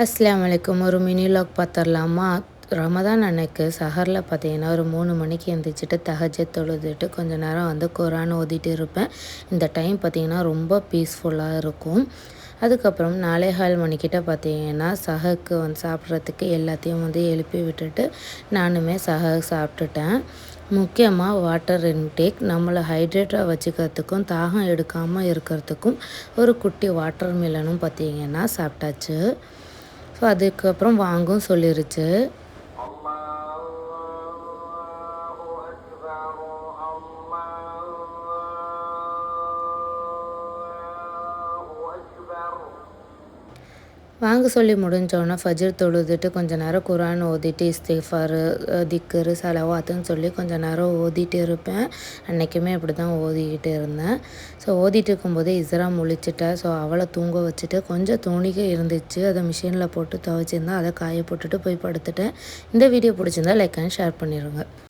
அஸ்ஸலாமு அலைக்கும். ஒரு மினி வ்ளாக் பார்த்துடலாமா? ரமதான் அன்னைக்கு சஹரில் பார்த்தீங்கன்னா ஒரு 3 மணிக்கு எழுந்திரிச்சிட்டு தஹஜ்ஜத் தொழுதுட்டு கொஞ்ச நேரம் குரான் ஓதிட்டு இருப்பேன். இந்த டைம் பார்த்திங்கன்னா ரொம்ப பீஸ்ஃபுல்லாக இருக்கும். அதுக்கப்புறம் 4:15 மணிக்கிட்ட பார்த்தீங்கன்னா சஹருக்கு சாப்பிட்றதுக்கு எல்லாத்தையும் எழுப்பி விட்டுட்டு நானுமே சஹர் சாப்பிட்டுட்டேன். முக்கியமாக வாட்டர் இன்டேக் நம்மளை ஹைட்ரேட்டாக வச்சுக்கிறதுக்கும் தாகம் எடுக்காமல் இருக்கிறதுக்கும் ஒரு குட்டி வாட்டர் மிலனும் பார்த்தீங்கன்னா சாப்பிட்டாச்சு. ஸோ அதுக்கப்புறம் வாங்கும் சொல்லிருச்சு. வாங்க சொல்லி முடிஞ்சோன்னே ஃபஜ்ர் தொழுதுட்டு கொஞ்சம் நேரம் குரான் ஓதிட்டு இஸ்திஃபார் திக்ரு சலவாத்துன்னு சொல்லி கொஞ்சம் நேரம் ஓதிட்டு இருப்பேன். அன்றைக்குமே அப்படி தான் ஓதிக்கிட்டு இருந்தேன். ஸோ ஓதிட்டு இருக்கும்போதே இஸ்ரா முழிச்சிட்டா. ஸோ அவளை தூங்க வச்சுட்டு கொஞ்சம் துணிகை இருந்துச்சு, அதை மிஷினில் போட்டு துவைச்சிருந்தேன். அதை காய போட்டுட்டு போய் படுத்துட்டேன். இந்த வீடியோ பிடிச்சிருந்தா லைக் அண்ட் ஷேர் பண்ணிடுங்க.